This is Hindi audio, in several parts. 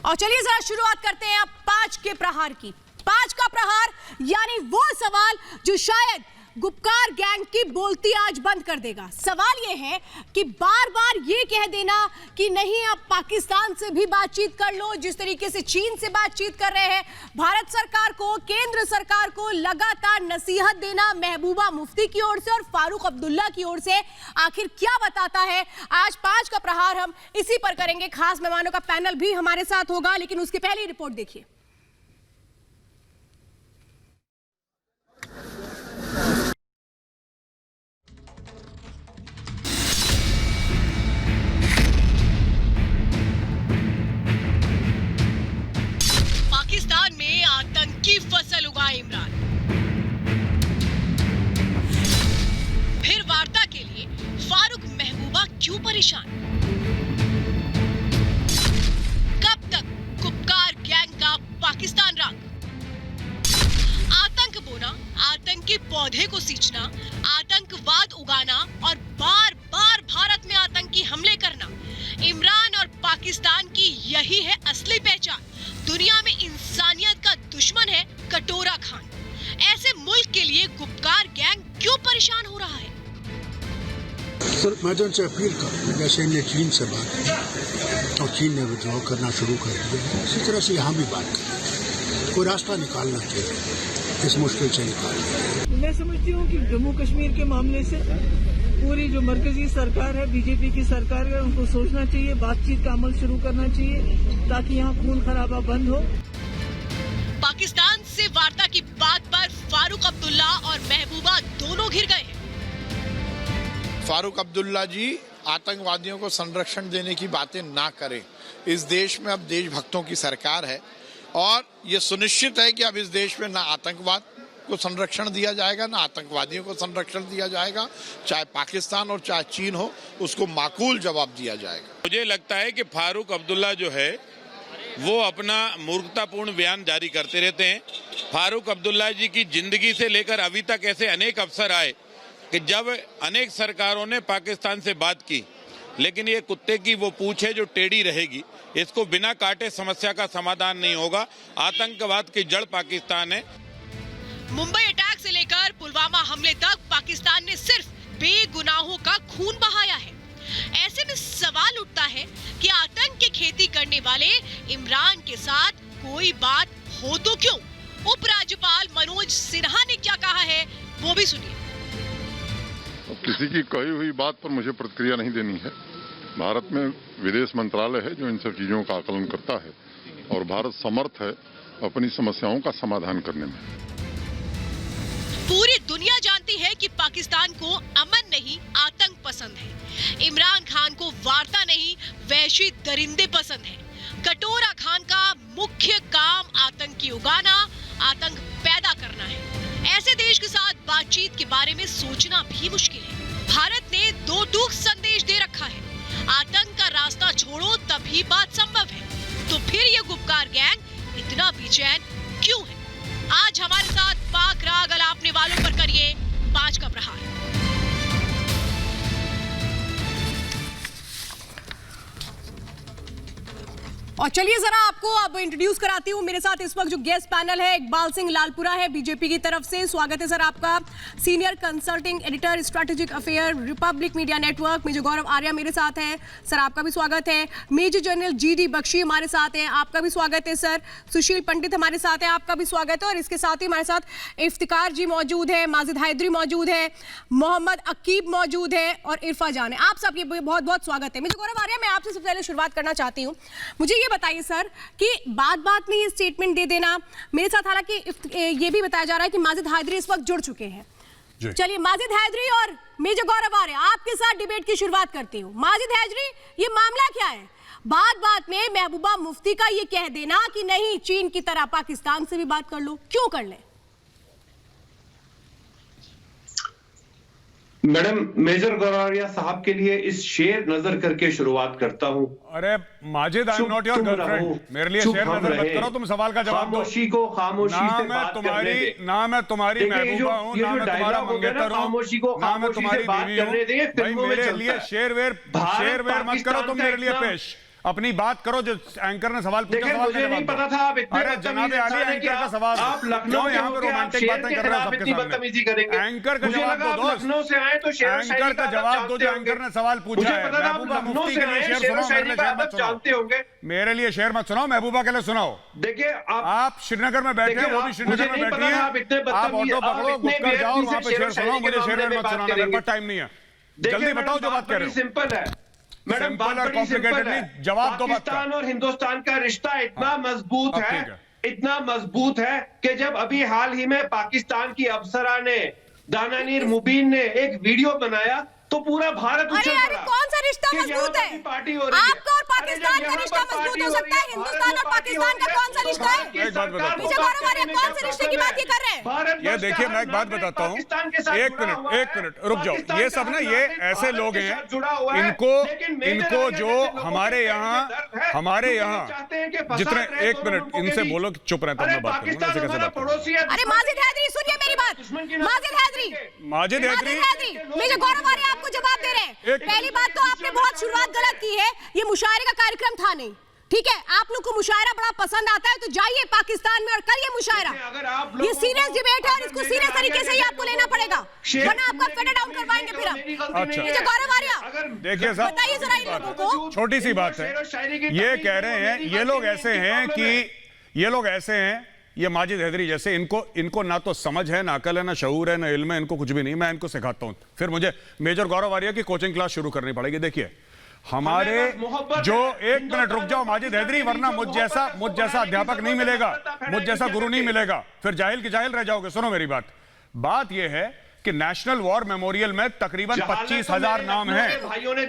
और चलिए जरा शुरुआत करते हैं अब 5 के प्रहार की। 5 का प्रहार यानी वो सवाल जो शायद गुपकार गैंग की बोलती आज बंद कर देगा। सवाल ये है कि बार बार ये कह देना कि नहीं अब पाकिस्तान से भी बातचीत कर लो, जिस तरीके से चीन से बातचीत कर रहे हैं। भारत सरकार को, केंद्र सरकार को लगातार नसीहत देना महबूबा मुफ्ती की ओर से और फारूक अब्दुल्ला की ओर से, आखिर क्या बताता है? आज 5 का प्रहार हम इसी पर करेंगे। खास मेहमानों का पैनल भी हमारे साथ होगा, लेकिन उसकी पहली रिपोर्ट देखिए। पाकिस्तान में आतंकी फसल उगाए इमरान। फिर वार्ता के लिए फारूक महबूबा क्यों परेशान? कब तक गुपकार गैंग का पाकिस्तान राग? आतंक बोना, आतंकी पौधे को सींचना, आतंकवाद उगाना और बार बार भारत में आतंकी हमले करना, इमरान और पाकिस्तान की यही है असली पहचान। दुनिया में इंसानियत का दुश्मन है कटोरा खान। ऐसे मुल्क के लिए गुपकार गैंग क्यों परेशान हो रहा है? सर, मैं तो इनसे अपील करूँ, जैसे इनने चीन से बात की और चीन ने विड्रॉ करना शुरू कर दिया, इसी तरह से यहाँ भी बात करें। कोई रास्ता निकालना चाहिए, इस मुश्किल से निकालना। मैं समझती हूँ कि जम्मू कश्मीर के मामले से पूरी जो मरकजी सरकार है, बीजेपी की सरकार है, उनको सोचना चाहिए, बातचीत का अमल शुरू करना चाहिए ताकि यहाँ खून खराबा बंद हो। पाकिस्तान से वार्ता की बात पर फारूक अब्दुल्ला और महबूबा दोनों घिर गए हैं। फारूक अब्दुल्ला जी, आतंकवादियों को संरक्षण देने की बातें ना करें। इस देश में अब देशभक्तों की सरकार है और ये सुनिश्चित है कि अब इस देश में ना आतंकवाद को संरक्षण दिया जाएगा, ना आतंकवादियों को संरक्षण दिया जाएगा। चाहे पाकिस्तान और चाहे चीन हो, उसको माकूल जवाब दिया जाएगा। मुझे लगता है कि फारूक अब्दुल्ला जो है वो अपना मूर्खतापूर्ण बयान जारी करते रहते हैं। फारूक अब्दुल्ला जी की जिंदगी से लेकर अभी तक ऐसे अनेक अवसर आए कि जब अनेक सरकारों ने पाकिस्तान से बात की, लेकिन ये कुत्ते की वो पूंछ है जो टेढ़ी रहेगी। इसको बिना काटे समस्या का समाधान नहीं होगा। आतंकवाद की जड़ पाकिस्तान है। मुंबई अटैक से लेकर पुलवामा हमले तक पाकिस्तान ने सिर्फ बेगुनाहों का खून बहाया है। ऐसे में सवाल उठता है कि आतंक की खेती करने वाले इमरान के साथ कोई बात हो तो क्यों? उपराज्यपाल मनोज सिन्हा ने क्या कहा है वो भी सुनिए। किसी की कही हुई बात पर मुझे प्रतिक्रिया नहीं देनी है। भारत में विदेश मंत्रालय है जो इन सब चीजों का आकलन करता है और भारत समर्थ है अपनी समस्याओं का समाधान करने में। पूरी दुनिया जानती है कि पाकिस्तान को अमन नहीं आतंक पसंद है। इमरान खान को वार्ता नहीं वहशी दरिंदे पसंद है। कटोरा खान का मुख्य काम आतंकी उगाना, आतंक पैदा करना है। ऐसे देश के साथ बातचीत के बारे में सोचना भी मुश्किल है। भारत ने 2 टूक संदेश दे रखा है, आतंक का रास्ता छोड़ो तभी बात संभव है। तो फिर ये गुपकार गैंग इतना बेचैन क्यों है? आज हमारे साथ पाक राग अलापने वालों पर करिए 5 का प्रहार। और चलिए जरा आपको अब इंट्रोड्यूस कराती हूँ। मेरे साथ इस वक्त जो गेस्ट पैनल है, इकबाल सिंह लालपुरा है बीजेपी की तरफ से। स्वागत है सर आपका। Senior consulting editor strategic affair Republic media network major Gaurav Arya मेरे साथ हैं सर, आपका भी स्वागत है। मेजर जनरल GD बख्शी हमारे साथ हैं, आपका भी स्वागत है सर। सुशील पंडित हमारे साथ हैं, आपका भी स्वागत है। और इसके साथ ही हमारे साथ इफ्तिकार जी मौजूद है, माजिद हैदरी मौजूद है, मोहम्मद अकीब मौजूद है और इरफा जान है। आप सबकी बहुत बहुत स्वागत है। मेजर गौरव आर्या, मैं आपसे सबसे पहले शुरुआत करना चाहती हूँ। मुझे बताइए सर कि बात में ये स्टेटमेंट दे देना। मेरे साथ हालांकि ये भी बताया जा रहा है कि माजिद हैदरी इस वक्त जुड़ चुके हैं। चलिए माजिद हैदरी और मेजर गौरव आर्या आपके साथ डिबेट की शुरुआत करती हूँ। माजिद हैदरी, ये मामला क्या है? बात में महबूबा मुफ्ती का ये कह देना कि नहीं चीन की तरह पाकिस्तान से भी बात कर लो, क्यों कर ले? मैडम, मेजर गौरव साहब के लिए इस शेर नजर करके शुरुआत करता हूँ। अरे Majid, I am not your girlfriend, मेरे लिए शेर नजर मत करो। तुम सवाल का जवाब दो। खामोशी को खामोशी से बात करने दे। ना मैं तुम्हारी महबूबा हूँ, ना मैं तुम्हारा मंगेतर हूँ, खामोशी को ना मैं तुम्हारी बीवी हूँ। मेरे लिए शेर वेर मत करो तुम मेरे लिए पेश। अपनी बात करो। जो एंकर ने सवाल पूछा, देखिए, सवाल मुझे नहीं पता था आप इतने अरे जनाब आली, एंकर का सवाल आप लखनऊ क्यों के यहाँ पे होके आप रोमांटिक शेर बातें के कर रहे हो खिलाफ सबके इतनी सामने? बदतमीजी करेंगे। एंकर का मुझे जवाब लगा दो आप दोस्त, लखनऊ से आए तो शेर व शायरी एंकर का जवाब दो। जो एंकर ने सवाल पूछा मुझे है, पता था आप महबूबा लखनऊ मुफ्ती से के लिए आए, शेर शेर व सुनाओ, शायरी मेरे का लिए शेर मत अदब जानते सुनाओ। होंगे। मेरे लिए शेर मत सुनाओ, महबूबा के लिए सुनाओ। देखिए आप श्रीनगर में बैठे हैं, वो भी श्रीनगर में बैठी हैं। आप ऑटो पकड़ो, गुटकर जाओ, वहां पे शेर सुनाओ। मुझे शेर मत सुनाना, मेरे पास टाइम नहीं है। जल्दी बताओ जो बात कर रहे हो। सिंपल है मैडम, सिंपल बात और बड़ी सिंपल कॉम्प्लिकेटेड है। नहीं, जवाब दो बात का। पाकिस्तान और हिंदुस्तान का रिश्ता इतना मजबूत अब है, ठीक है। इतना मजबूत है कि जब अभी हाल ही में पाकिस्तान की अफसरा ने, दानानीर मुबीन ने एक वीडियो बनाया तो पूरा भारत अरे उछल अरे पड़ा कौन सा रिश्ता कि यहाँ मजबूत पर है? भी पार्टी हो रही है। आपका और पाकिस्तान का रिश्ता मजबूत हो सकता है, हिंदुस्तान और पाकिस्तान का कौन सा रिश्ता है? एक बात बताता हूँ। मुझे गौरव आ रहा है, कौन से रिश्ते की बात ये कर रहे हैं? ये देखिए, मैं एक बात बताता हूँ। एक मिनट रुक जाओ। ये सब ना, ये ऐसे लोग हैं, इनको जो हमारे यहाँ जितने, एक मिनट इनसे बोलो कि चुप रहता हूँ, मैं बात करूँगा, ऐसे कैसे बात करूँगा? अरे माजिद हैदरी, सुनिए मेरी बात। माजिद हैदरी, मुझे गौरव आ रहा है, आपको जवाब दे रहे हैं। पहली बात तो आपने बहुत शुरुआत गलत की है, ये मुशायरे का कार्यक्रम था नहीं, ठीक है? आप लोग को मुशायरा बड़ा पसंद आता है तो जाइए पाकिस्तान में और करिए मुशायरा। ये सीरियस डिबेट है और इसको सीरियस तरीके से ही आपको लेना पड़ेगा, वरना आपका फेडर डाउन करवाएंगे फिर हम। अच्छा। मुझे गौरव आ रहा है, देखिए साहब, बताइए जरा इन लोगों को। छोटी सी बात है, ये कह रहे हैं, ये लोग ऐसे हैं, ये माजिद हैदरी जैसे, इनको ना तो समझ है, ना अकल है, ना शऊर है, ना इल्म है, इनको कुछ भी नहीं। मैं इनको सिखाता हूं, फिर मुझे मेजर गौरव आर्या की कोचिंग क्लास शुरू करनी पड़ेगी। देखिए हमारे जो, एक मिनट रुक जाओ माजिद हैदरी, वरना मुझ जैसा अध्यापक नहीं मिलेगा, मुझ जैसा गुरु नहीं मिलेगा, फिर जाहिल की जाहिल रह जाओगे। सुनो मेरी बात यह है कि नेशनल वॉर मेमोरियल में तकरीबन 25,000 नाम है।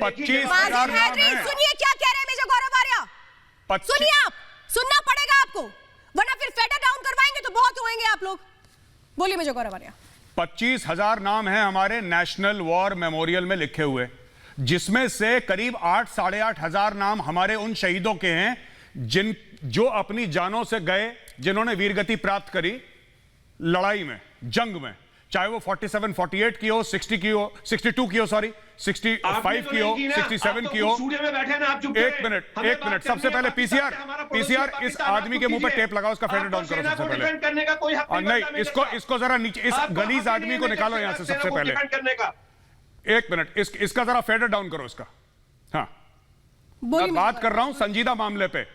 25,000 नाम है। सुनिए क्या कह रहे हैं मेजर गौरव आर्या, सुनिए, आप सुनना पड़ेगा आपको, वरना फिर फेडर डाउन करवाएंगे तो बहुत होंगे आप लोग। बोलिए मेजर गौरव आर्या। 25,000 नाम है हमारे नेशनल वॉर मेमोरियल में लिखे हुए, जिसमें से करीब 8-8,500 हजार नाम हमारे उन शहीदों के हैं जो अपनी जानों से गए, जिन्होंने वीरगति प्राप्त करी लड़ाई में, जंग में, चाहे वो 47, 48 की हो, 60 की हो, 62 की हो, सॉरी 65 की हो, 67 की हो। एक मिनट, सबसे पहले पीसीआर, इस आदमी के मुंह पे टेप लगाओ, उसका फेडर डाउन करो सबसे पहले। नहीं, इसको जरा नीचे, इस गलीज आदमी को निकालो यहां से सबसे पहले। एक मिनट, इसका जरा फेडर डाउन करो इसका। हाँ, मैं बात कर रहा हूं संजीदा मामले पे,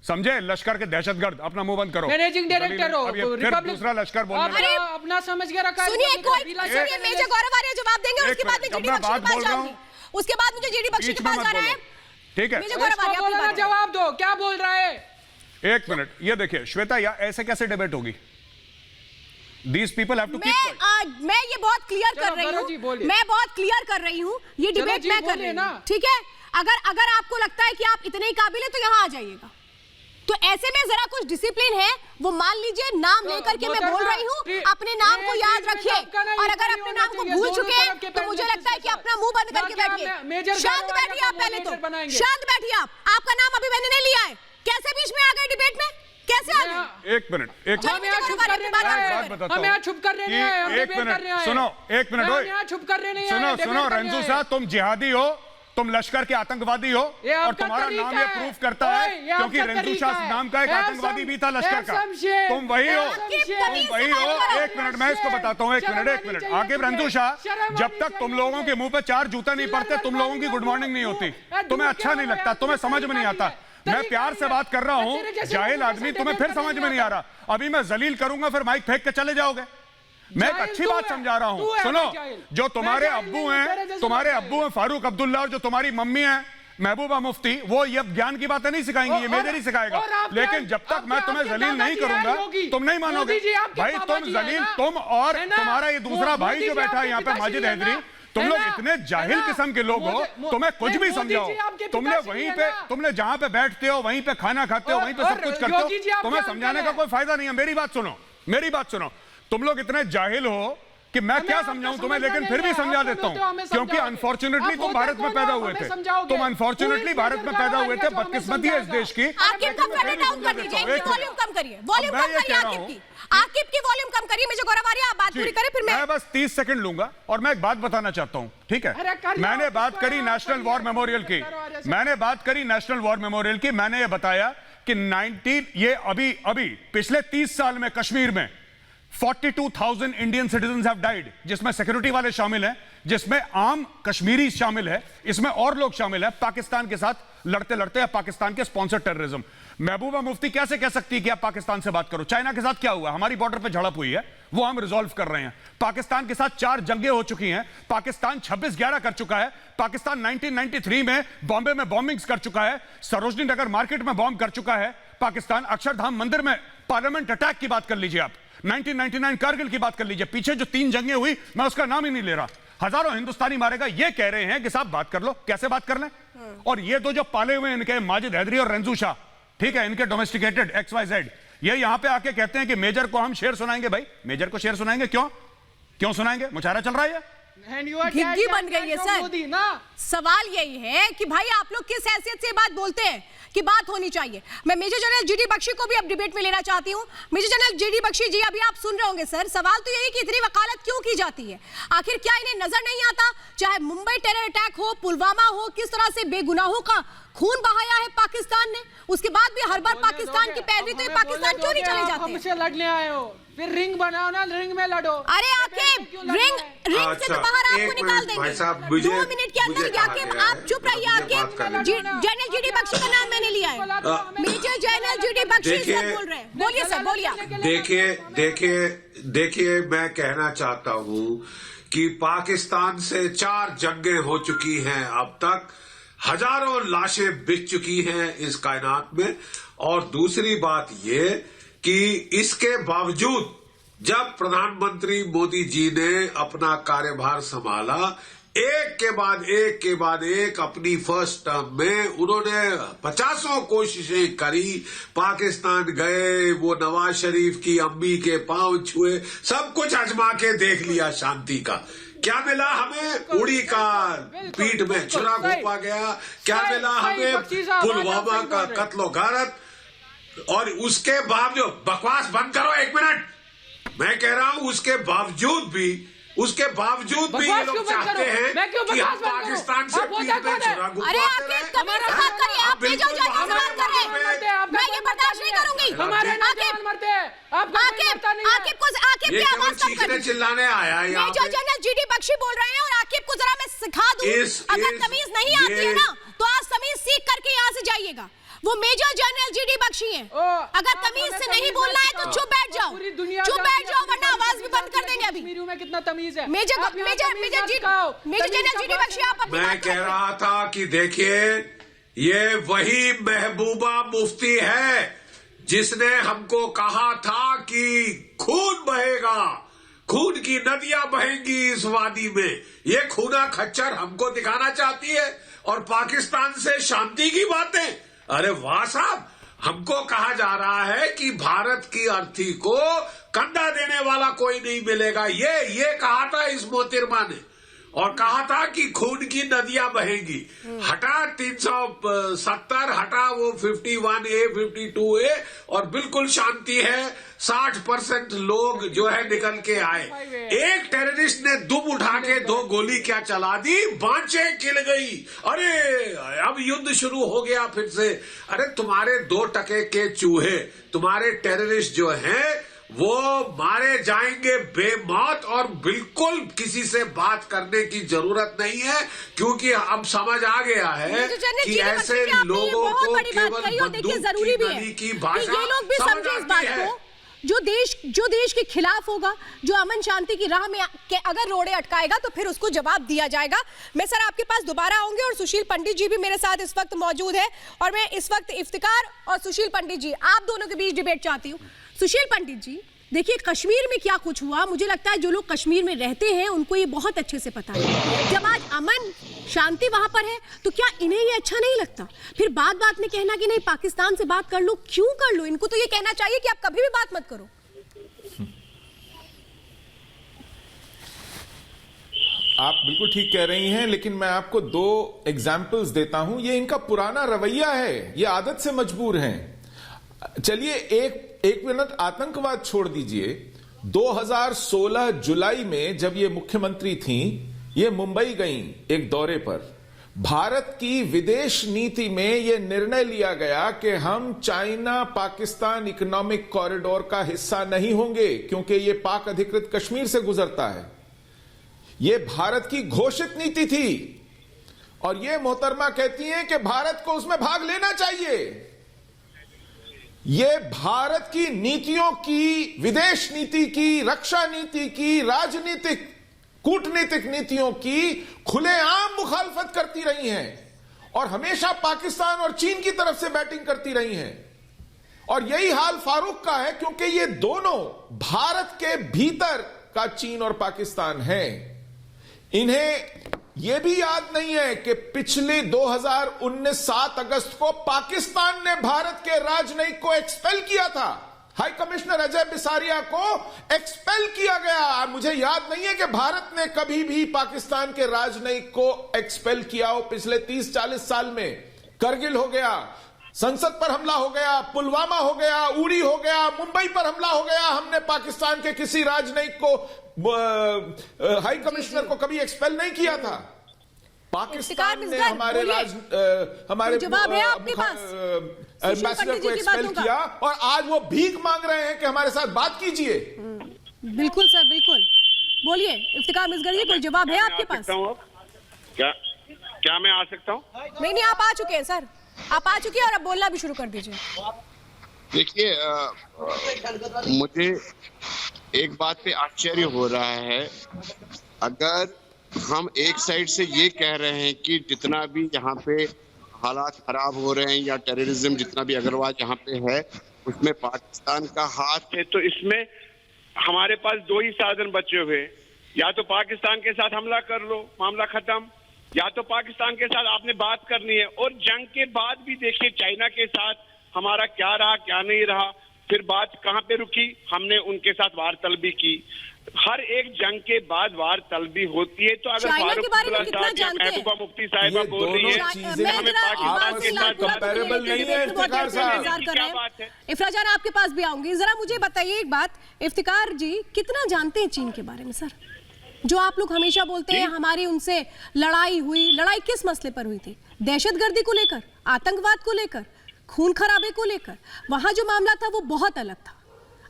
समझे? लश्कर के दहशतगर्द, अपना मुंह बंद करो। मैनेजिंग डायरेक्टर हो, फिर दूसरा लश्कर बोलने अरे अपना समझ के रखा। सुनिए, सुनिए, मेजर गौरव आर्या जवाब देंगे, उसके बाद में जीडी बख्शी के पास जाऊंगी, उसके बाद मुझे जीडी बख्शी के पास जाना है। ठीक है, मेजर गौरव आर्या अपनी बात जवाब दो, क्या बोल रहा है? एक मिनट, ये देखिए श्वेता, या ऐसे कैसे डिबेट होगी? These people have to keep quiet. मैं ये बहुत क्लियर कर रही हूँ, मैं बहुत क्लियर कर रही हूँ, ये डिबेट मैं कर रही हूँ, ठीक है? अगर आपको लगता है कि आप इतने ही काबिल है तो यहाँ आ जाइएगा। तो ऐसे में जरा कुछ डिसिप्लिन है, वो मान लीजिए, नाम लेकर के मैं बोल रही हूँ, अपने नाम को याद रखिए, और अगर अपने नाम को भूल चुके हैं तो मुझे लगता है कि अपना मुंह बंद करके बैठिए, शांत बैठिए आप, पहले तो शांत बैठिए आप। आपका नाम अभी मैंने नहीं लिया है, कैसे बीच में आ गए डिबेट में, कैसे आ गए? एक मिनट, हम यहाँ छुप कर रहे नहीं है, एक मिनट सुनो, एक मिनट, छुप कर रहे नहीं है। सुनो रंजू साहब, तुम जिहादी हो, तुम लश्कर के आतंकवादी हो, और तुम्हारा नाम ये प्रूफ करता है, क्योंकि रंजू शाह नाम का एक आतंकवादी भी था लश्कर का। तुम वही हो। एक मिनट, मैं इसको बताता हूँ, एक मिनट। आकिब रंजू शाह, जब तक तुम लोगों के मुंह पे 4 जूता नहीं पड़ते, तुम लोगों की गुड मॉर्निंग नहीं होती, तुम्हें अच्छा नहीं लगता, तुम्हें समझ में नहीं आता। मैं प्यार से बात कर रहा हूं, जाहिल आदमी, तुम्हें फिर समझ में नहीं आ रहा। अभी मैं जलील करूंगा, फिर माइक फेंक के चले जाओगे। मैं एक अच्छी बात समझा रहा हूं, सुनो। जो तुम्हारे अब्बू हैं फारूक अब्दुल्ला, और जो तुम्हारी मम्मी है महबूबा मुफ्ती, वो ये ज्ञान की बातें नहीं सिखाएंगी, ये मेजर ही सिखाएगा। लेकिन जब तक मैं तुम्हें जलील नहीं करूंगा, तुम नहीं मानोगे भाई। तुम जलील, तुम और तुम्हारा ये दूसरा भाई जो बैठा है यहाँ पे माजिद हैदरी, तुम लोग इतने जाहिल किस्म के लोग हो, तुम्हें कुछ भी समझाओ, तुमने जहां पे बैठते हो, वहीं पे खाना खाते हो, वहीं पे सब कुछ करते हो, तुम्हें समझाने का कोई फायदा नहीं है। मेरी बात सुनो, तुम लोग इतने जाहिल हो कि मैं क्या समझाऊं तुम्हें, लेकिन फिर भी समझा देता हूं, क्योंकि अनफॉर्चुनेटली तुम भारत में पैदा हुए थे, तुम अनफॉर्चुनेटली भारत में पैदा हुए थे, बदकिस्मती है इस देश की। आकिब का डाउन कर दीजिए, इनकी वॉल्यूम कम करिए, वॉल्यूम कम करिए आकिब की वॉल्यूम कम करिए। मुझे गौरव आ रही है, आप बात पूरी करें फिर मैं बस 30 सेकंड लूंगा और मैं एक बात बताना चाहता हूं, ठीक है? मैंने बात करी नेशनल वॉर मेमोरियल की, मैंने बात करी नेशनल वॉर मेमोरियल की। मैंने ये बताया कि ये अभी पिछले 30 साल में कश्मीर में 42,000 इंडियन सिटीजन हैव डाइड, जिसमें सिक्योरिटी वाले शामिल हैं, जिसमें आम कश्मीरी शामिल है, इसमें और लोग शामिल हैं पाकिस्तान के साथ लड़ते लड़ते या पाकिस्तान के स्पॉन्सर टेररिज्म। महबूबा मुफ्ती कैसे कह सकती है कि आप पाकिस्तान से बात करो? चाइना के साथ क्या हुआ? हमारी बॉर्डर पे झड़प हुई है, वो हम रिजॉल्व कर रहे हैं। पाकिस्तान के साथ 4 जंगें हो चुकी हैं, पाकिस्तान 26/11 कर चुका है, पाकिस्तान 1993 में बॉम्बे में बॉम्बिंग्स कर चुका है, सरोजनी नगर मार्केट में बॉम्ब कर चुका है पाकिस्तान, अक्षरधाम मंदिर में पार्लियामेंट अटैक की बात कर लीजिए आप, 1999 कारगिल की बात कर लीजिए, पीछे जो 3 जंगें हुई मैं उसका नाम ही नहीं ले रहा, हजारों हिंदुस्तानी मारेगा। ये कह रहे हैं कि साहब बात कर लो, कैसे बात कर लें? और ये दो जो पाले हुए इनके माजिद हैदरी और रंजू शाह, ठीक है, इनके डोमेस्टिकेटेड XYZ, ये यहां पे आके कहते हैं कि मेजर को हम शेर सुनाएंगे। भाई मेजर को शेर सुनाएंगे? क्यों सुनाएंगे? मुशायरा चल रहा है, घिग्गी बन गई है सर। सवाल यही है कि भाई आप लोग किस हैसियत से बात बोलते हैं कि बात होनी चाहिए। मैं मेजर जनरल जीडी बख्शी को भी अब डिबेट में लेना चाहती हूं। मेजर जनरल जीडी बख्शी जी, अभी आप सुन रहे होंगे सर, सवाल तो यही कि इतनी वकालत क्यों की जाती है? आखिर क्या इन्हें नजर नहीं आता, चाहे मुंबई टेरर अटैक हो, पुलवामा हो, किस तरह से बेगुनाहों का खून बहाया है पाकिस्तान ने, उसके बाद भी हर बार पाकिस्तान की पैरवी, तो ये पाकिस्तान क्यों नहीं चले जाते? हमसे लड़ने आए हो, फिर रिंग बनाओ ना, रिंग में लड़ो। अरे आकिब, रिंग से तो बाहर आपको निकाल देंगे 2 मिनट के अंदर। आकिब आप चुप रहिए। आकिब, जनरल जीडी बख्शी का नाम मैंने लिया है, मेजर जनरल जीडी बख्शी इस वक्त बोल रहे हैं। बोलिए सर, बोलिए। देखिए मैं कहना चाहता हूं कि पाकिस्तान से 4 जंगें हो चुकी हैं, अब तक हजारों लाशें बिक चुकी हैं इस कायनात में। और दूसरी बात ये कि इसके बावजूद जब प्रधानमंत्री मोदी जी ने अपना कार्यभार संभाला, एक के बाद एक अपनी फर्स्ट टर्म में उन्होंने 50 कोशिशें करी, पाकिस्तान गए, वो नवाज शरीफ की अम्मी के पांव छुए, सब कुछ आजमा के देख लिया शांति का। क्या मिला हमें? उड़ी का पीठ में छुरा घोंपा गया। क्या मिला हमें? पुलवामा का कत्लो गारत। और उसके बावजूद, बकवास बंद करो 1 मिनट, मैं कह रहा हूं उसके बावजूद भी ये लोग चाहते हैं कि हम पाकिस्तान से पीठ में छुरा घुमाते रहें। मैं ये बर्दाश्त नहीं करूंगी। चीखने चिल्लाने आया है यहाँ मेजर जनरल जीडी बख्शी बोल रहे हैं और आकिब को जरा मैं सिखा दूं, अगर तमीज नहीं आती है ना तो आज तमीज सीख करके यहाँ से जाइएगा। वो मेजर जनरल जीडी बख्शी हैं, अगर तमीज से नहीं बोलना है तो चुप बैठ जाओ, वरना आवाज भी बंद कर देंगे। अभी में कितना तमीज है? मेजर जनरल जीडी बख्शी, आप मैं कह रहा था कि देखिए ये वही महबूबा मुफ्ती है जिसने हमको कहा था कि खून बहेगा, खून की नदियां बहेंगी इस वादी में। ये खूना खच्चर हमको दिखाना चाहती है और पाकिस्तान से शांति की बातें। अरे वाह साहब, हमको कहा जा रहा है कि भारत की अर्थी को कंधा देने वाला कोई नहीं मिलेगा। ये कहा था इस मोहतरमा ने, और कहा था कि खून की नदियां बहेंगी। हटा 370, हटा वो 51A 52A, और बिल्कुल शांति है। 60% लोग जो है निकल के आए। एक टेररिस्ट ने दुम उठा के 2 गोली क्या चला दी, बांचें खिल गई। अरे अब युद्ध शुरू हो गया फिर से। अरे तुम्हारे 2 टके के चूहे, तुम्हारे टेररिस्ट जो हैं वो मारे जाएंगे बेमौत, और बिल्कुल किसी से बात करने की जरूरत नहीं है, क्योंकि अब समझ आ गया है कि ऐसे लोगों को केवल बंदूक की भाषा समझ आती है। जो देश के खिलाफ होगा, जो अमन शांति की राह में अगर रोड़े अटकाएगा तो फिर उसको जवाब दिया जाएगा। मैं सर आपके पास दोबारा आऊंगी, और सुशील पंडित जी भी मेरे साथ इस वक्त मौजूद है, और मैं इस वक्त इफ्तिकार और सुशील पंडित जी, आप दोनों के बीच डिबेट चाहती हूँ। सुशील पंडित जी, देखिए कश्मीर में क्या कुछ हुआ, मुझे लगता है जो लोग कश्मीर में रहते हैं उनको ये बहुत अच्छे से पता है। जब आज अमन शांति वहां पर है तो क्या इन्हें ये अच्छा नहीं लगता? फिर बात में कहना कि नहीं पाकिस्तान से बात कर लो, क्यों कर लो? इनको तो ये कहना चाहिए कि आप कभी भी बात मत करो। आप बिल्कुल ठीक कह रही हैं, लेकिन मैं आपको 2 एग्जाम्पल्स देता हूं। ये इनका पुराना रवैया है, ये आदत से मजबूर हैं। चलिए एक मिनट आतंकवाद छोड़ दीजिए। 2016 जुलाई में जब ये मुख्यमंत्री थी, ये मुंबई गई एक दौरे पर। भारत की विदेश नीति में यह निर्णय लिया गया कि हम चाइना पाकिस्तान इकोनॉमिक कॉरिडोर का हिस्सा नहीं होंगे, क्योंकि यह पाक अधिकृत कश्मीर से गुजरता है। यह भारत की घोषित नीति थी और यह मोहतरमा कहती हैं कि भारत को उसमें भाग लेना चाहिए। यह भारत की नीतियों की, विदेश नीति की, रक्षा नीति की, राजनीतिक कूटनीतिक नीतियों की खुलेआम मुखालफत करती रही हैं और हमेशा पाकिस्तान और चीन की तरफ से बैटिंग करती रही हैं। और यही हाल फारूक का है, क्योंकि ये दोनों भारत के भीतर का चीन और पाकिस्तान है। इन्हें यह भी याद नहीं है कि पिछले 2019 7 अगस्त को पाकिस्तान ने भारत के राजनयिक को एक्सपेल किया था। हाई कमिश्नर अजय बिसारिया को एक्सपेल किया गया। मुझे याद नहीं है कि भारत ने कभी भी पाकिस्तान के राजनयिक को एक्सपेल किया हो पिछले 30-40 साल में। करगिल हो गया, संसद पर हमला हो गया, पुलवामा हो गया, उड़ी हो गया, मुंबई पर हमला हो गया। हमने पाकिस्तान के किसी राजनयिक को, हाई कमिश्नर को कभी एक्सपेल नहीं किया था। पाकिस्तान ने हमारे जवाब है आपके पास, एम्बेसडर को एक्सपेल किया और आज वो भीख मांग रहे हैं कि हमारे साथ बात कीजिए। बिल्कुल सर, बिल्कुल। बोलिए इफ्तिकार मिसगर जी, कोई जवाब है आपके पास? क्या मैं आ सकता हूँ? नहीं, आप आ चुके हैं सर, आप आ चुके हैं और अब बोलना भी शुरू कर दीजिए। देखिए, मुझे एक बात पे आश्चर्य हो रहा है। अगर हम एक साइड से ये कह रहे हैं कि जितना भी यहाँ पे हालात खराब हो रहे हैं या टेररिज्म जितना भी अग्रवाद यहाँ पे है उसमें पाकिस्तान का हाथ है, तो इसमें हमारे पास 2 ही साधन बचे हुए। या तो पाकिस्तान के साथ हमला कर लो, मामला खत्म, या तो पाकिस्तान के साथ आपने बात करनी है। और जंग के बाद भी देखिए चाइना के साथ हमारा क्या रहा, क्या नहीं रहा, फिर बात कहाँ पे रुकी, हमने उनके साथ वार्तालाप की। हर एक जंग के बाद वार्तालाप होती है। तो अगर फारूक महबूबा मुफ्ती साहिबा बोल रही है हमें पाकिस्तान के साथ कंपैरेबल नहीं है, इफ्तिकार साहब। इफ्रा जान आपके पास भी आऊंगी, जरा मुझे बताइए एक बात, इफ्तिकार जी कितना जानते हैं चीन के बारे में सर? जो आप लोग हमेशा बोलते हैं हमारी उनसे लड़ाई हुई, लड़ाई किस मसले पर हुई थी? दहशतगर्दी को लेकर, आतंकवाद को लेकर, खून खराबे को लेकर। वहां जो मामला था वो बहुत अलग था।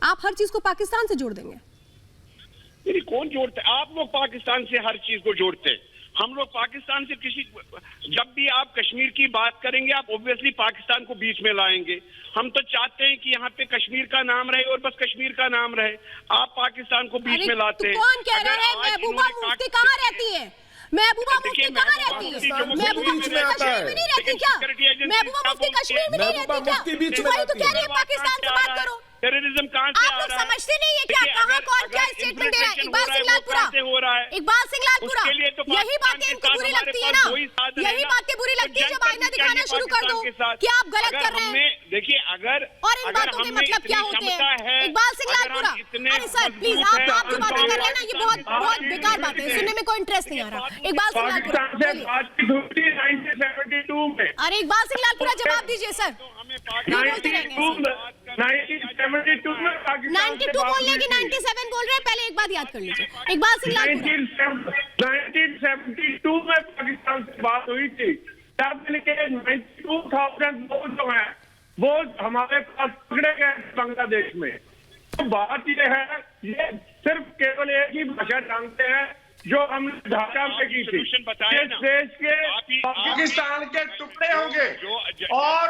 आप हर चीज को पाकिस्तान से जोड़ देंगे? कौन जोड़ते हैं? आप लोग पाकिस्तान से हर चीज को जोड़ते हैं। हम लोग पाकिस्तान से जब भी आप कश्मीर की बात करेंगे आप ऑब्वियसली पाकिस्तान को बीच में लाएंगे। हम तो चाहते हैं कि यहाँ पे कश्मीर का नाम रहे और बस कश्मीर का नाम रहे, आप पाकिस्तान को बीच में लाते हैं। कौन कह रहे हैं महबूबा मुफ्ती कहाँ रहती है? महबूबा मुफ्ती कहाँ रहती है? महबूबा मुफ्ती कश्मीर में नहीं रहती क्या? महबूबा मुफ्ती कश्मीर में नहीं रहती क्या? वही तो कह रही है पाकिस्तान से बात करो। टेररिज्म कहाँ से आप लोग समझते नहीं है क्या? कहाँ कौन क्या स्टेटमेंट दे रहा है? इकबाल सिंह लालपुरा, इकबाल सिंह लालपुरा, यही बातें इनको बुरी लगती है ना? यही बातें बुरी लगती है जब आईना दिखाना शुरू कर दो कि आप गलत कर रहे हैं। देखिए अगर और इन बातों के मतलब क्या होते हैं? इकबाल सिंह लालपुरा, अरे सर प्लीज, आप जो बातें कर रहे हैं ना ये बहुत बेकार बात है, सुनने में कोई इंटरेस्ट नहीं आ रहा। इकबाल सिंह लालपुरा, अरे इकबाल सिंह लालपुरा जवाब दीजिए सर। 92 में 92 बोल रहे कि 97 बोल रहे हैं? पहले एक बात याद कर लीजिए इकबाल सिंह लालपुरा। 1972 में पाकिस्तान से बात हुई थी, तब 92,000 लोग जो हैं वो हमारे पास पकड़े गए बांग्लादेश में। तो बात ये है, ये सिर्फ केवल एक ही भाषा जानते हैं जो हमने ढाका में की थी। इस देश के पाकिस्तान के टुकड़े होंगे और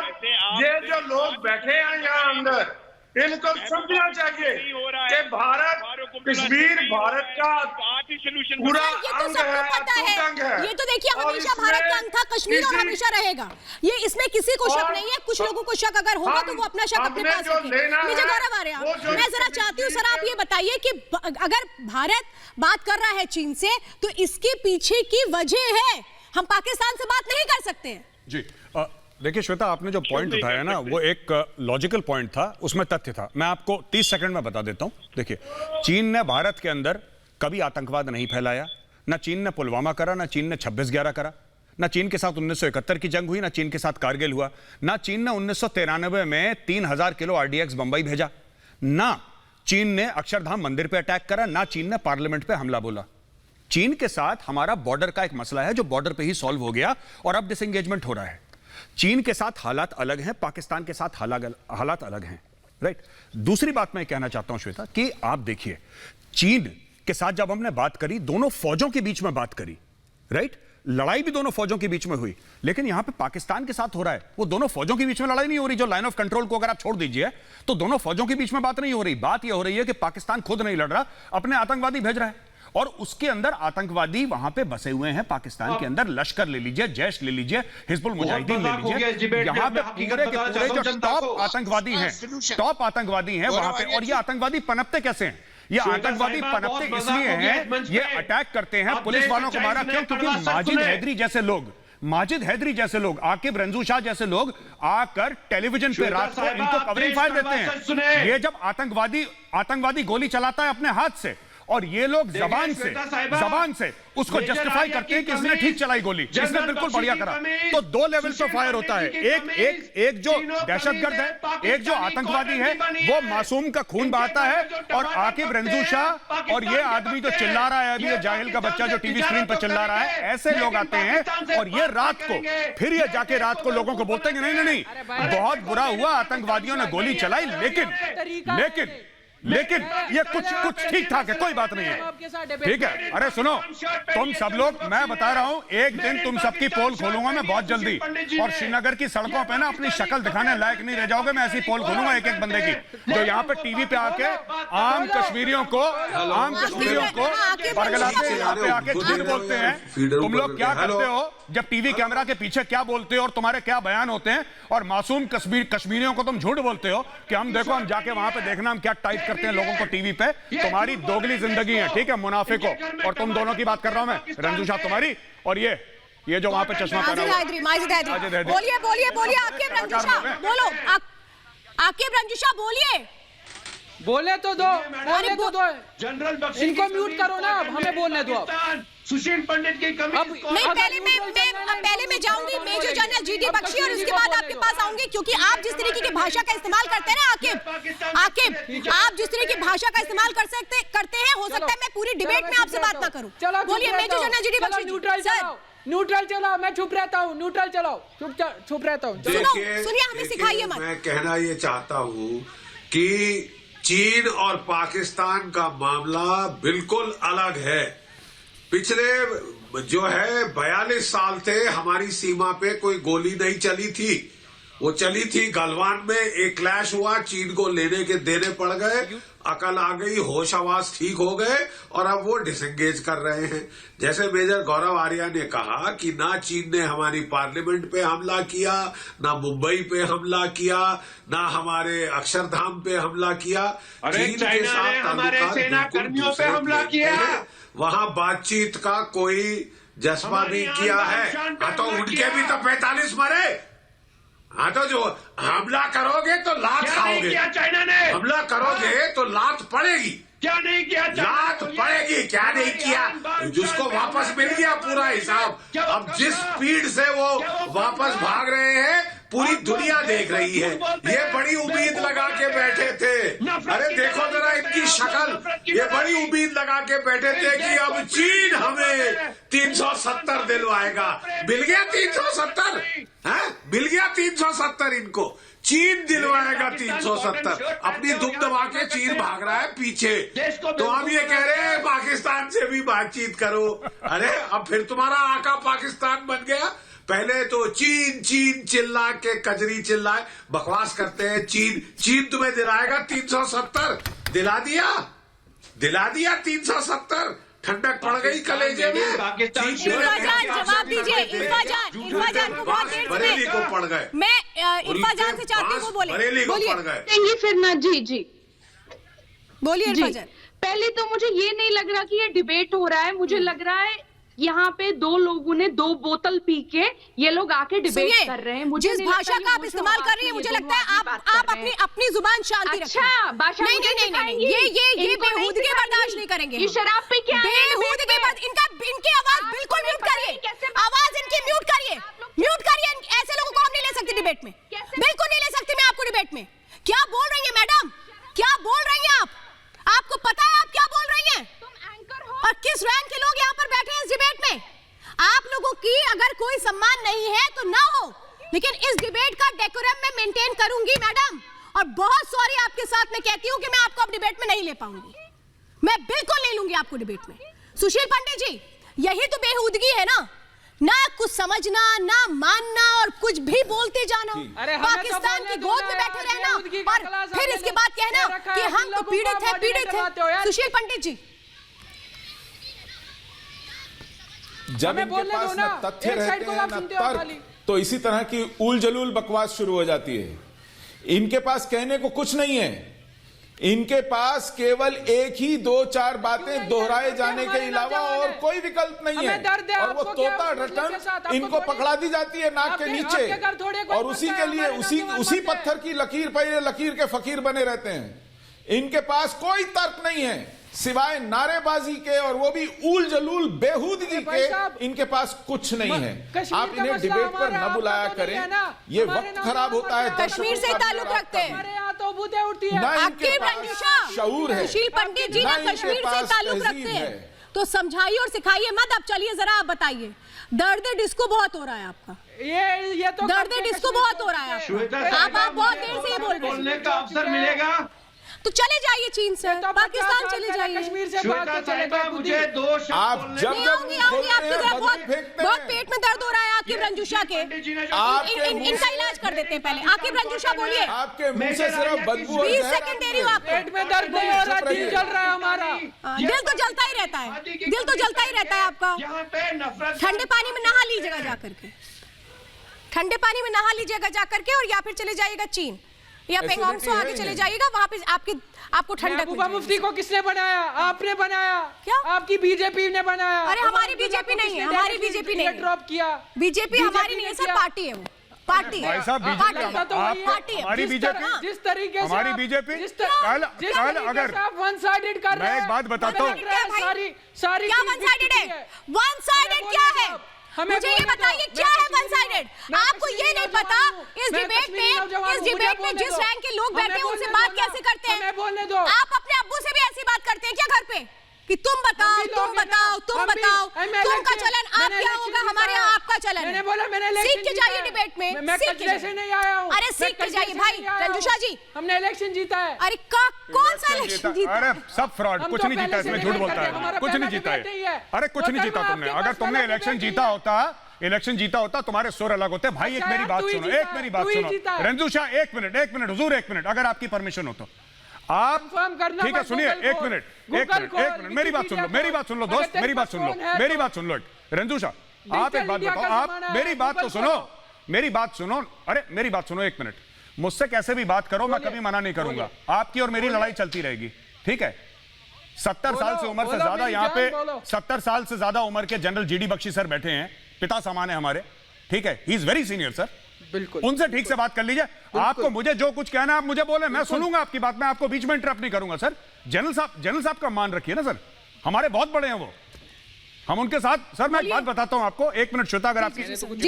ये जो लोग बैठे हैं यहाँ अंदर इनको समझना चाहिए कि भारत कश्मीर भारत का पूरा अंग है। ये तो देखिए हमेशा भारत का अंग था, कश्मीर और हमेशा रहेगा। ये इसमें किसी को शक नहीं है। कुछ लोगों को शक अगर होगा तो वो अपना शक अपने पास रखें। मुझे गौरव आ रहा है। मैं जरा चाहती हूँ सर आप ये बताइए कि अगर भारत बात कर रहा है चीन से तो इसके पीछे की वजह है, हम पाकिस्तान से बात नहीं कर सकते हैं। जी देखिए श्वेता, आपने जो पॉइंट उठाया ना वो एक लॉजिकल पॉइंट था, उसमें तथ्य था। मैं आपको 30 सेकंड में बता देता हूं। देखिए, चीन ने भारत के अंदर कभी आतंकवाद नहीं फैलाया, ना चीन ने पुलवामा करा, ना चीन ने 26/11 करा, ना चीन के साथ 1971 की जंग हुई, ना चीन के साथ कारगिल हुआ, ना चीन ने 1993 में 3000 किलो RDX बंबई भेजा, ना चीन ने अक्षरधाम मंदिर पे अटैक करा, ना चीन ने पार्लियामेंट पे हमला बोला। चीन के साथ हमारा बॉर्डर का एक मसला है जो बॉर्डर पे ही सॉल्व हो गया और अब डिसएंगेजमेंट हो रहा है। चीन के साथ हालात अलग हैं, पाकिस्तान के साथ हालात अलग हैं, राइट। दूसरी बात मैं कहना चाहता हूं श्वेता कि आप देखिए, चीन के साथ जब हमने बात करी, दोनों फौजों के बीच में बात करी, राइट, लड़ाई भी दोनों फौजों के बीच में हुई, लेकिन यहां पे पाकिस्तान के साथ हो रहा है, वो दोनों फौजों के बीच में लड़ाई नहीं हो रही। जो लाइन ऑफ कंट्रोल को अगर आप छोड़ दीजिए तो दोनों फौजों के बीच में बात नहीं हो रही। बात यह हो रही है कि पाकिस्तान खुद नहीं लड़ रहा, अपने आतंकवादी भेज रहा है और उसके अंदर आतंकवादी वहां पे बसे हुए हैं। पाकिस्तान के अंदर लश्कर ले लीजिए, जैश ले लीजिए, हिजबुल मुजाहिदीन ले लीजिए, यहां पे पूरे के पूरे जो टॉप आतंकवादी हैं वहां पे। और ये आतंकवादी पनपते कैसे हैं? ये आतंकवादी पनपते इसलिए हैं, ये अटैक करते हैं, पुलिस वालों को मारा क्यों? क्योंकि माजिद हैदरी जैसे लोग, आकिब रंजू शाह जैसे लोग आकर टेलीविजन पे रात को इनको कवरिंग फायर देते हैं। ये जब आतंकवादी गोली चलाता है अपने हाथ से और ये लोग जबान से उसको जस्टिफाई करते हैं कि इसने ठीक चलाई गोली, इसने बिल्कुल बढ़िया करा। तो दो लेवल पे फायर होता है, एक जो दहशतगर्द है, एक जो आतंकवादी है, वो मासूम का खून बहाता है। और आकिब रंजू शाह और ये आदमी जो चिल्ला रहा है अभी, ये जाहिल का बच्चा जो टीवी स्क्रीन पर चिल्ला रहा है, ऐसे लोग आते हैं और ये रात को फिर ये जाके रात को लोगों को बोलते हैं कि नहीं बहुत बुरा हुआ, आतंकवादियों ने गोली चलाई, लेकिन ये कुछ ठीक ठाक है, कोई बात नहीं है, ठीक है। अरे सुनो, तुम सब लोग, मैं बता रहा हूं, एक दिन तुम सबकी पोल खोलूंगा मैं बहुत जल्दी, और श्रीनगर की सड़कों पे ना अपनी शक्ल दिखाने लायक नहीं रह जाओगे। मैं ऐसी पोल खोलूंगा एक बंदे की, जो यहाँ पे टीवी पे आके आम कश्मीरियों को बरगलाते, यहाँ पे आके झूठ बोलते हैं। तुम लोग क्या करते हो जब टीवी कैमरा के पीछे, क्या बोलते हो और तुम्हारे क्या बयान होते हैं? और मासूम कश्मीरियों को तुम झूठ बोलते हो कि हम देखो, हम जाके वहां पे देखना हम क्या टाइप करते हैं लोगों को टीवी पे। तुम्हारी दोगली जिंदगी है, ठीक है, मुनाफे को। और तुम दोनों की बात कर रहा हूं मैं, रंजू शाह तुम्हारी, और ये जो वहां पे चश्मा पहना हुआ है। बोलिए आकिब रंजू शाह, बोलो आकिब रंजू शाह, बोले तो दो जनरल बख्शी इनको म्यूट करो ना, अब हमें बोलने दो। सुशील पंडित की कमी नहीं, पहले मैं जाऊंगी मेजर जनरल जीडी बख्शी और उसके बाद आपके पास आऊंगी, क्योंकि आप जिस तरीके की भाषा का इस्तेमाल करते हैं ना आकिब, आप जिस तरह की भाषा का इस्तेमाल करते हैं, हो सकता है मैं पूरी डिबेट में आपसे बात ना करूं। बोलिए major general GD Bakshi. Neutral चलाओ, मैं चुप रहता हूँ, न्यूट्रल चलाओ, चुप रहता हूँ। सुनिए, हमें सिखाइए मत। मैं कहना ये चाहता हूँ कि चीन और पाकिस्तान का मामला बिल्कुल अलग है। पिछले जो है 42 साल थे हमारी सीमा पे कोई गोली नहीं चली थी, वो चली थी गलवान में, एक क्लैश हुआ, चीन को लेने के देने पड़ गए, अकल आ गई, होश आवाज ठीक हो गए और अब वो डिसएंगेज कर रहे हैं। जैसे मेजर गौरव आर्या ने कहा कि ना चीन ने हमारी पार्लियामेंट पे हमला किया, ना मुंबई पे हमला किया, ना हमारे अक्षरधाम पे हमला किया, चीन के साथ हमारे सेना कर्मियों पे हमला किया, वहां बातचीत का कोई जज्बा नहीं किया है। हाँ तो उनके भी तो 45 मरे। हाँ तो जो हमला करोगे तो लात खाओगे, चाइना ने हमला करोगे तो लात पड़ेगी। क्या नहीं किया? लात पड़ेगी, क्या नहीं किया? जिसको वापस मिल गया पूरा हिसाब। अब जिस स्पीड से वो वापस भाग रहे हैं पूरी दुनिया देख रही है। ये बड़ी उम्मीद लगा के बैठे थे, अरे देखो जरा इनकी शक्ल, ये बड़ी उम्मीद लगा के बैठे थे कि अब चीन हमें 370 दिलवाएगा। मिल गया 370, है मिल गया 370 इनको, चीन दिलवाएगा 370। अपनी दुम दबा के चीन भाग रहा है पीछे, तो हम ये कह रहे हैं पाकिस्तान से भी बातचीत करो। अरे अब फिर तुम्हारा आका पाकिस्तान बन गया। पहले तो चीन चीन चिल्ला के कजरी चिल्लाए, बकवास करते हैं। चीन तुम्हें दिलाएगा 370, दिला दिया 370। ठंडक पड़ गई कलेजे में। जवाब दीजिए। इरफान को बहुत देर से बरेली को पड़ गए। मैं इरफान से चाहती हूँ, बोले बरेली को पड़ गए। फिर ना जी बोलिए इरफान। पहले तो मुझे ये नहीं लग रहा कि ये डिबेट हो रहा है, मुझे लग रहा है यहाँ पे दो लोगों ने 2 बोतल पी के ये लोग आके डिबेट कर रहे हैं। जिस भाषा का आप इस्तेमाल कर रही है, मुझे लगता है आप अपनी जुबान शांति अच्छा, रखें। भाषा नहीं मुझे नहीं नहीं नहीं, सिखाएंगी? ये इनको नहीं बेहूदगी सिखाएंगी? बर्दाश्त नहीं करेंगे ये हम। शराब पे क्या है बेहूदगी डिबेट में? इनकी आवाज बिल्कुल म्यूट करिए, आवाज इनकी म्यूट करिए, म्यूट करिए। ऐसे लोगों को हम नहीं ले सकते डिबेट में, बिल्कुल नहीं ले सकती मैं आपको डिबेट में। क्या बोल रही है मैडम, क्या बोल रही हैं आप? आपको पता है आप क्या बोल रही हैं? तुम एंकर हो और किस रैंक के लोग यहाँ पर बैठे हैं इस डिबेट में? आप लोगों की अगर कोई सम्मान नहीं है तो ना हो, लेकिन इस डिबेट का डेकोरम मैं मेंटेन करूंगी मैडम। और बहुत सॉरी आपके साथ मैं कहती हूं कि मैं आपको अब डिबेट में नहीं ले पाऊंगी, मैं बिल्कुल नहीं लूंगी आपको डिबेट में। सुशील पंडित जी, यही तो बेहूदगी है ना कुछ समझना, ना मानना और कुछ भी बोलते जाना, पाकिस्तान की गोद में बैठे रहना और फिर इसके बाद कहना कि हम तो पीड़ित हैं। सुशील पंडित जी, जब इनके पास न तथ्य रहते हैं न तर्क, तो इसी तरह की उल जलूल बकवास शुरू हो जाती है। इनके पास कहने को कुछ नहीं है, इनके पास केवल एक ही 2-4 बातें दोहराए जाने के अलावा और कोई विकल्प नहीं है। और वो तोता रटन इनको पकड़ा दी जाती है नाक के नीचे, और उसी के लिए उसी पत्थर की लकीर पर लकीर के फकीर बने रहते हैं। इनके पास कोई तर्क नहीं है सिवाय नारेबाजी के, और वो भी उल जलूल बेहूदगी के। इनके पास कुछ नहीं है। आप इन्हें डिबेट पर न बुलाया करें, ये वक्त खराब होता है। कश्मीर से ताल्लुक रखते हैं ना इनके पास शऊर है, सुशील पंडित जी ना कश्मीर से ताल्लुक रखते हैं, तो समझाइए और सिखाइए मत। अब चलिए जरा आप बताइए, दर्द डिस्को बहुत हो रहा है आपका, ये तो दर्द डिस्को बहुत हो रहा है आप बहुत देर से बोल रहे हैं। बोलने का अवसर मिलेगा तो चले जाइए चीन से, पाकिस्तान चले जाइए, कश्मीर से मुझे 2 शब्द आप जब बहुत पेट में दर्द हो रहा है आकिब रंजूशा के, इनका इलाज कर देते हैं पहले। आकिब रंजूशा बोलिए। आपके मुंह से सिर्फ बदबू 20 सेकंड दे रही हूँ आपको। पेट में दर्द नहीं हो रहा, दिल जल रहा है हमारा। दिल तो जलता ही रहता है, दिल तो जलता ही रहता है आपका। ठंडे पानी में नहा लीजिएगा जाकर के, ठंडे पानी में नहा लीजिएगा जाकर के, और या फिर चले जाइएगा चीन या पेंगोंग से आगे चले जाइएगा, वहां पे आपको ठंडक। महबूबा मुफ्ती को किसने बनाया? आपने बनाया। क्या? आपकी बीजेपी ने बनाया। अरे हमारी बीजेपी नहीं है, हमारी बीजेपी नहीं है, ड्रॉप किया। बीजेपी हमारी नहीं है सर, पार्टी है वो, पार्टी है। भाई साहब बीजेपी हमारी बीजेपी, जिस तरीके से हमारी बीजेपी कल अगर वन साइडेड कर रहे हैं, मैं एक बात बताता हूँ, सारी क्या वन साइडेड है? वन साइडेड क्या है? मुझे ये बताइए क्या है वन साइडेड? आपको ये नहीं पता इस डिबेट में जिस रैंक के लोग बैठे हैं उनसे बात कैसे करते हैं? आप अपने अब्बू से भी ऐसी बात करते हैं क्या घर पे कि तुम बताओ, तुम बताओ, तुम बताओ, तुम का चलन आप क्या होगा, हमारे यहाँ आपका चलन। मैंने बोला मैंने सीख के जाइए डिबेट में, मैं सीख के से नहीं आया हूँ। अरे सीख के जाइए भाई रंजूशा जी, हमने इलेक्शन जीता है। अरे कौन सा इलेक्शन जीता? अरे सब फ्रॉड, कुछ नहीं जीता इसमें, झूठ बोलता है, कुछ नहीं जीता है। अरे कुछ नहीं जीता तुमने। अगर तुमने इलेक्शन जीता होता तुम्हारे सुर अलग होते। भाई एक मेरी बात सुनो, एक मेरी बात सुनो रंजूशा, एक मिनट हुजूर, एक मिनट, अगर आपकी परमिशन हो तो आप ठीक है सुनिए, एक मिनट मेरी बात सुन लो दोस्त, मेरी बात सुन लो रंजूशा, आप एक बात बताओ, आप मेरी बात तो सुनो, अरे मेरी बात सुनो एक मिनट। मुझसे कैसे भी बात करो, मैं कभी मना नहीं करूंगा, आपकी और मेरी लड़ाई चलती रहेगी, ठीक है। 70 साल से उम्र से ज्यादा यहाँ पे 70 साल से ज्यादा उम्र के जनरल जीडी बख्शी सर बैठे हैं, पिता समान है हमारे, ठीक है, he is very senior sir, बिल्कुल उनसे ठीक से बात कर लीजिए। आपको मुझे जो कुछ कहना है आप मुझे बोले, मैं सुनूंगा आपकी बात, मैं आपको बीच में इंटरप्ट नहीं करूंगा सर। जनरल साहब का मान रखिए ना सर, हमारे बहुत बड़े हैं वो, हम उनके साथ। सर मैं एक बात बताता हूं आपको, एक मिनट श्वेता, अगर आपकी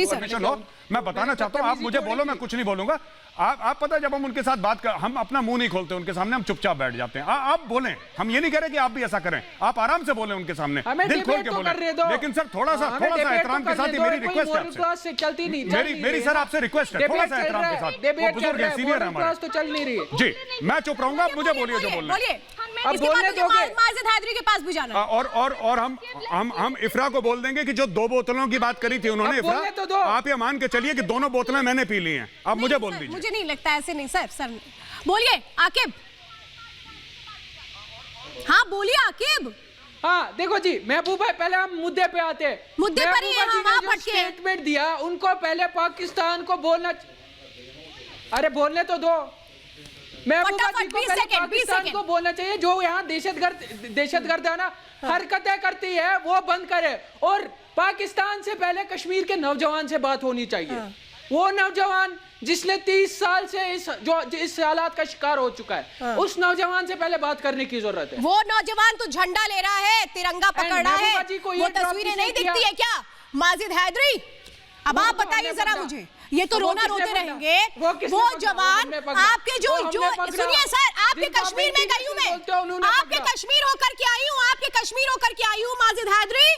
परमिशन हो मैं बताना चाहता हूं, आप मुझे बोलो, मैं कुछ नहीं बोलूंगा। आप पता है जब हम उनके साथ बात कर, हम अपना मुंह नहीं खोलते उनके सामने, हम चुपचाप बैठ जाते हैं। आप बोलें, हम ये नहीं कह रहे कि आप भी ऐसा करें, आप आराम से बोलें उनके सामने, दिल खोल के बोलें, लेकिन सर थोड़ा सा एहतराम के साथ ही मेरी रिक्वेस्ट है आपसे, मेरी सर आपसे रिक्वेस्ट है, थोड़ा सा एहतराम के साथ, वो बुजुर्ग है, सीनियर है हमारे, तो चल नहीं रही जी। मैं चुप रहूंगा, आप मुझे बोलिए जो बोलना है। अब बोलने दोगे, माजिद हैदरी के पास भी जाना है। और हम इफ्रा को बोल देंगे कि जो 2 बोतलों की बात करी थी उन्होंने, इफ्रा आप ये मान के चलिए कि दोनों बोतलें मैंने पी ली हैं, आप मुझे बोल दीजिए। मुझे नहीं लगता, ऐसे नहीं सर बोलिए आकिब। हाँ बोलिए आकिब। हाँ देखो जी महबूबा, पहले हम मुद्दे पे आते हैं, मुद्दे पर ही हम वहां फटके स्टेटमेंट दिया, उनको पहले पाकिस्तान को बोलना, अरे बोलने तो दो। महबूबा जी को पहले पाकिस्तान को बोलना चाहिए, जो यहाँ दहशतगर्दाना हरकतें करती है वो बंद करे, और पाकिस्तान से पहले कश्मीर के नौजवान से बात होनी चाहिए। वो नौजवान जिसने 30 साल से इस हालात का शिकार हो चुका है, उस नौजवान से पहले बात करने की जरूरत है। वो नौजवान तो झंडा ले रहा है, तिरंगा पकड़ रहा है, वो तस्वीरें नहीं दिखती है क्या माजिद हैदरी? अब आप बताइए जरा मुझे, ये तो रोना रोते रहेंगे। वो जवान आपके जो सुनिए सर, आपके कश्मीर में गई हूँ मैं, आपके कश्मीर होकर के आई हूँ, आपके कश्मीर होकर के आई हूँ माजिद हैदरी,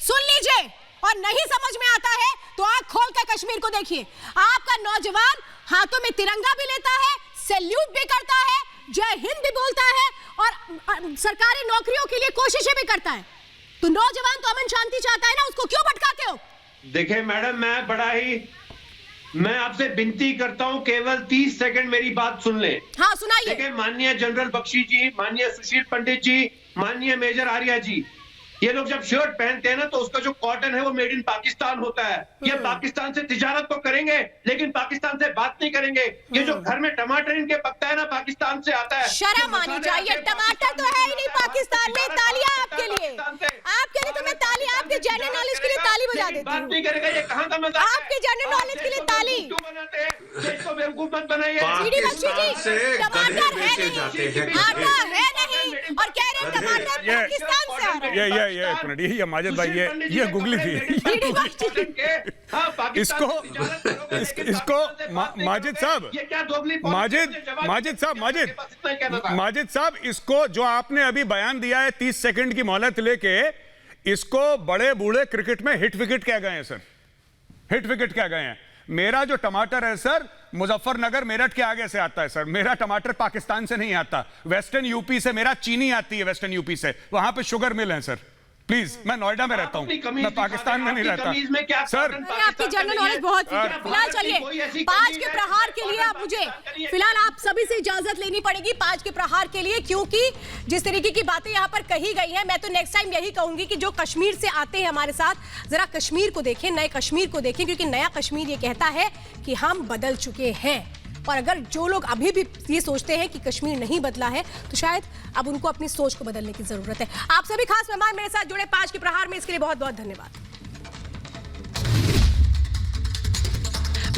सुन लीजिए। और नहीं समझ में आता है तो आंख खोल कर कश्मीर को देखिए। आपका नौजवान हाथों में तिरंगा भी लेता है, सैल्यूट भी करता है, जय हिंद भी बोलता है और सरकारी नौकरियों के लिए कोशिशें भी करता है। तो नौजवान तो अमन शांति चाहता है ना, उसको क्यों भटकाते हो? देखिए मैडम, मैं आपसे विनती करता हूं, केवल 30 सेकंड मेरी बात सुन ले। हाँ सुनाइए। देखिए माननीय जनरल बख्शी जी, माननीय सुशील पंडित जी, माननीय मेजर आर्या जी, ये लोग जब शर्ट पहनते हैं ना तो उसका जो कॉटन है वो मेड इन पाकिस्तान होता है। ये पाकिस्तान से तिजारत तो करेंगे लेकिन पाकिस्तान से बात नहीं करेंगे। ये जो घर में टमाटर इनके पकता है ना, पाकिस्तान से आता है। शर्म आनी चाहिए, टमाटर तो है ही नहीं पाकिस्तान में। तालियां आपके लिए, आपके लिए तो मैं ताली, आपके जनरल नॉलेज के लिए ताली बजा देती हूँ। बात नहीं करेगा, ये कहाँ का मजाक है? आपके जनरल नॉलेज के लिए ताली क्यों बनाते हैं? इसको बेवकूफ मत बनाइए। टमाटर है नहीं, आटा है नहीं और कह रहे हैं टमाटर पाकिस्तान से आ रहा है। एक मिनट, ये माजिद भाई, ये गुगली थी इसको माजिद साहब, इसको जो आपने अभी बयान दिया है 30 सेकंड की मोहलत लेके, इसको बड़े बूढ़े क्रिकेट में हिट विकेट कह गए हैं सर, हिट विकेट कह गए हैं। मेरा जो टमाटर है सर, मुजफ्फरनगर मेरठ के आगे से आता है सर। मेरा टमाटर पाकिस्तान से नहीं आता, वेस्टर्न यूपी से मेरा चीनी आती है, वेस्टर्न यूपी से, वहां पे शुगर मिल है सर। प्लीज, मैं नोएडा में रहता हूँ, मैं पाकिस्तान में नहीं रहता सर। आपकी जनरल नॉलेज बहुत। फिलहाल चलिए 5 के प्रहार के लिए आप मुझे, फिलहाल आप सभी से इजाजत लेनी पड़ेगी 5 के प्रहार के लिए, क्योंकि जिस तरीके की बातें यहाँ पर कही गई हैं, मैं तो नेक्स्ट टाइम यही कहूंगी कि जो कश्मीर से आते हैं हमारे साथ, जरा कश्मीर को देखें, नए कश्मीर को देखें, क्योंकि नया कश्मीर ये कहता है कि हम बदल चुके हैं। और अगर जो लोग अभी भी ये सोचते हैं कि कश्मीर नहीं बदला है, तो शायद अब उनको अपनी सोच को बदलने की जरूरत है। आप सभी खास मेहमान मेरे साथ जुड़े 5 के प्रहार में, इसके लिए बहुत बहुत धन्यवाद।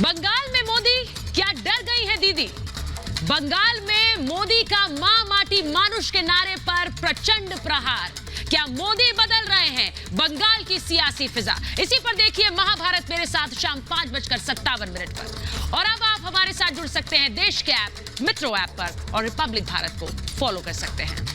बंगाल में मोदी क्या डर गई है दीदी? बंगाल में मोदी का मां माटी मानुष के नारे पर प्रचंड प्रहार। क्या मोदी बदल रहे हैं बंगाल की सियासी फिजा? इसी पर देखिए महाभारत मेरे साथ शाम 5:57 पर। और अब आप हमारे साथ जुड़ सकते हैं देश के ऐप, मित्रों ऐप पर, और रिपब्लिक भारत को फॉलो कर सकते हैं।